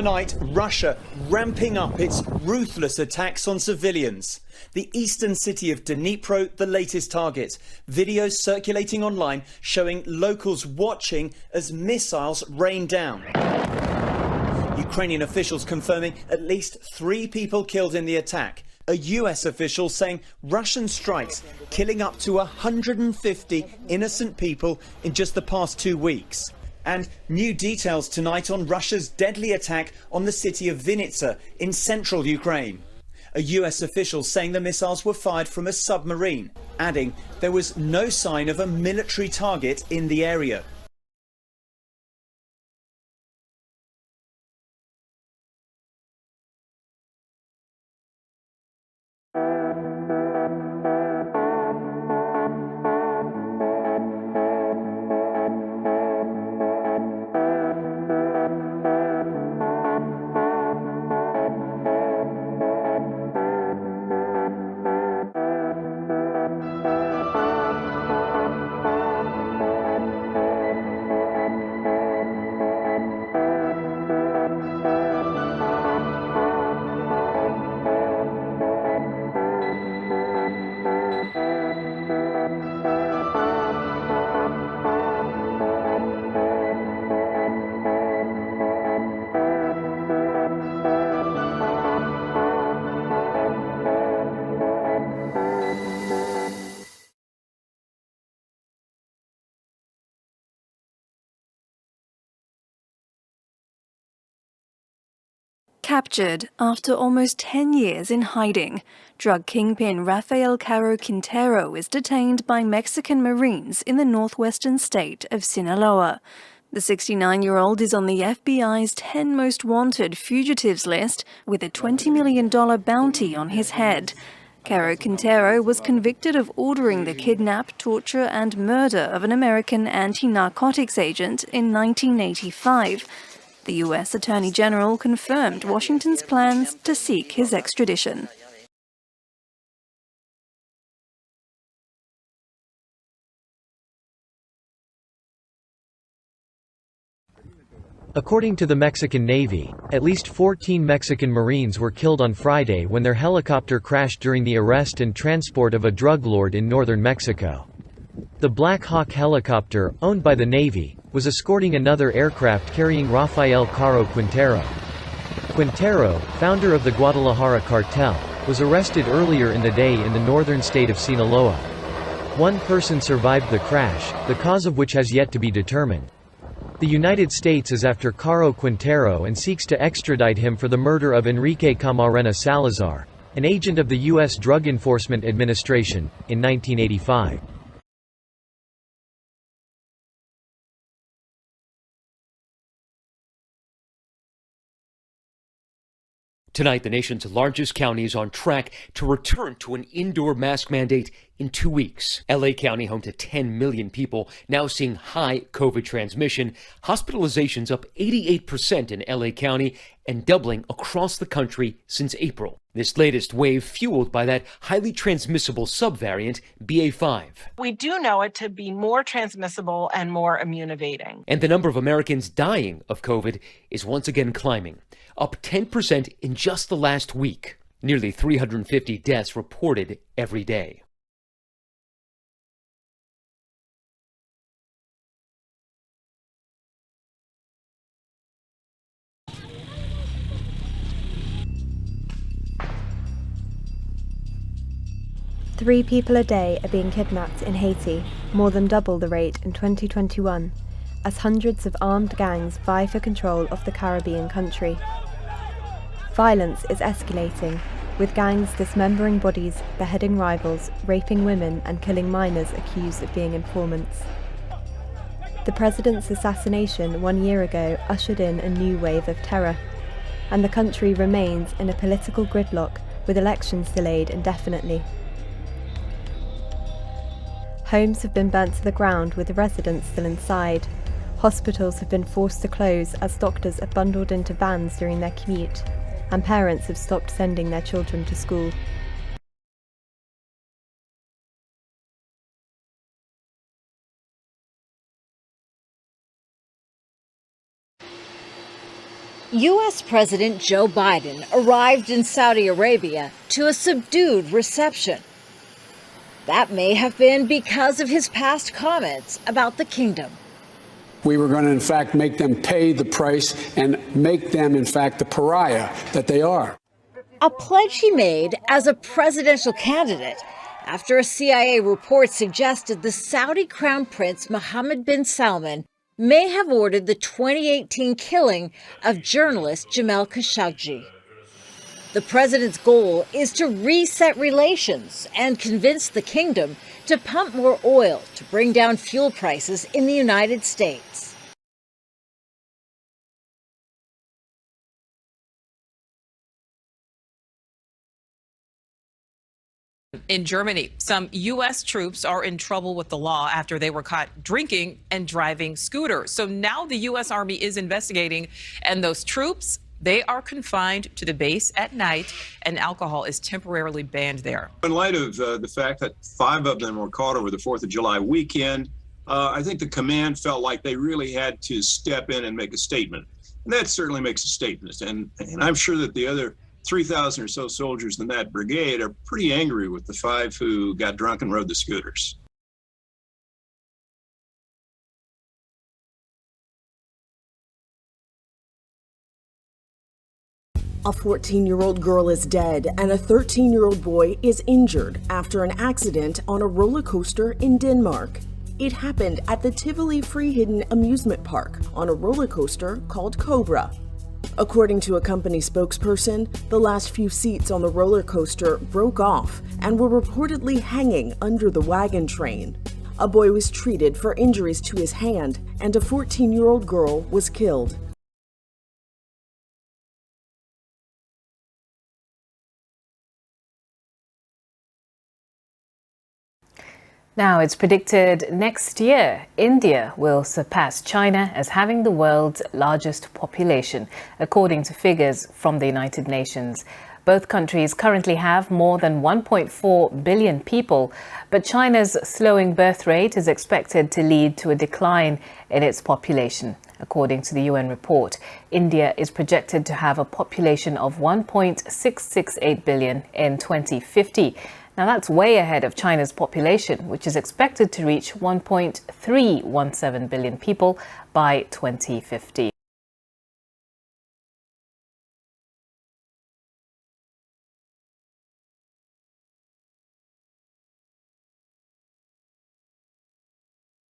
Tonight, Russia ramping up its ruthless attacks on civilians. The eastern city of Dnipro, the latest target. Videos circulating online showing locals watching as missiles rain down. Ukrainian officials confirming at least 3 people killed in the attack. A US official saying Russian strikes killing up to 150 innocent people in just the past 2 weeks. And new details tonight on Russia's deadly attack on the city of Vinnytsia in central Ukraine. A US official saying the missiles were fired from a submarine, adding there was no sign of a military target in the area. Captured after almost 10 years in hiding, drug kingpin Rafael Quinteros is detained by Mexican Marines in the northwestern state of Sinaloa. The 69-year-old is on the FBI's 10 most wanted fugitives list with a $20 million bounty on his head. Quinteros was convicted of ordering the kidnap, torture and murder of an American anti-narcotics agent in 1985. The U.S. Attorney General confirmed Washington's plans to seek his extradition. According to the Mexican Navy, at least 14 Mexican Marines were killed on Friday when their helicopter crashed during the arrest and transport of a drug lord in northern Mexico. The Black Hawk helicopter, owned by the Navy, was escorting another aircraft carrying Rafael Quinteros. Quinteros, founder of the Guadalajara cartel, was arrested earlier in the day in the northern state of Sinaloa. One person survived the crash, the cause of which has yet to be determined. The United States is after Quinteros and seeks to extradite him for the murder of Enrique Camarena Salazar, an agent of the U.S. Drug Enforcement Administration, in 1985. Tonight, the nation's largest county is on track to return to an indoor mask mandate in 2 weeks. LA County, home to 10 million people, now seeing high COVID transmission. Hospitalizations up 88% in LA County and doubling across the country since April. This latest wave fueled by that highly transmissible subvariant, BA.5. We do know it to be more transmissible and more immune evading. And the number of Americans dying of COVID is once again climbing, up 10% in just the last week. Nearly 350 deaths reported every day. Three people a day are being kidnapped in Haiti, more than double the rate in 2021, as hundreds of armed gangs vie for control of the Caribbean country. Violence is escalating, with gangs dismembering bodies, beheading rivals, raping women and killing minors accused of being informants. The president's assassination 1 year ago ushered in a new wave of terror, and the country remains in a political gridlock with elections delayed indefinitely. Homes have been burnt to the ground with residents still inside. Hospitals have been forced to close as doctors are bundled into vans during their commute, and parents have stopped sending their children to school. U.S. President Joe Biden arrived in Saudi Arabia to a subdued reception. That may have been because of his past comments about the kingdom. We were going to, in fact, make them pay the price and make them, in fact, the pariah that they are. A pledge he made as a presidential candidate after a CIA report suggested the Saudi Crown Prince Mohammed bin Salman may have ordered the 2018 killing of journalist Jamal Khashoggi. The president's goal is to reset relations and convince the kingdom to pump more oil to bring down fuel prices in the United States. In Germany, some U.S. troops are in trouble with the law after they were caught drinking and driving scooters. So now the U.S. Army is investigating, and those troops, they are confined to the base at night, and alcohol is temporarily banned there. In light of the fact that 5 of them were caught over the 4th of July weekend, I think the command felt like they really had to step in and make a statement. And that certainly makes a statement. And I'm sure that the other 3,000 or so soldiers in that brigade are pretty angry with the 5 who got drunk and rode the scooters. A 14-year-old girl is dead and a 13-year-old boy is injured after an accident on a roller coaster in Denmark. It happened at the Tivoli Friheden amusement park on a roller coaster called Cobra. According to a company spokesperson, the last few seats on the roller coaster broke off and were reportedly hanging under the wagon train. A boy was treated for injuries to his hand, and a 14-year-old girl was killed. Now, it's predicted next year, India will surpass China as having the world's largest population, according to figures from the United Nations. Both countries currently have more than 1.4 billion people, but China's slowing birth rate is expected to lead to a decline in its population. According to the UN report, India is projected to have a population of 1.668 billion in 2050. Now, that's way ahead of China's population, which is expected to reach 1.317 billion people by 2050.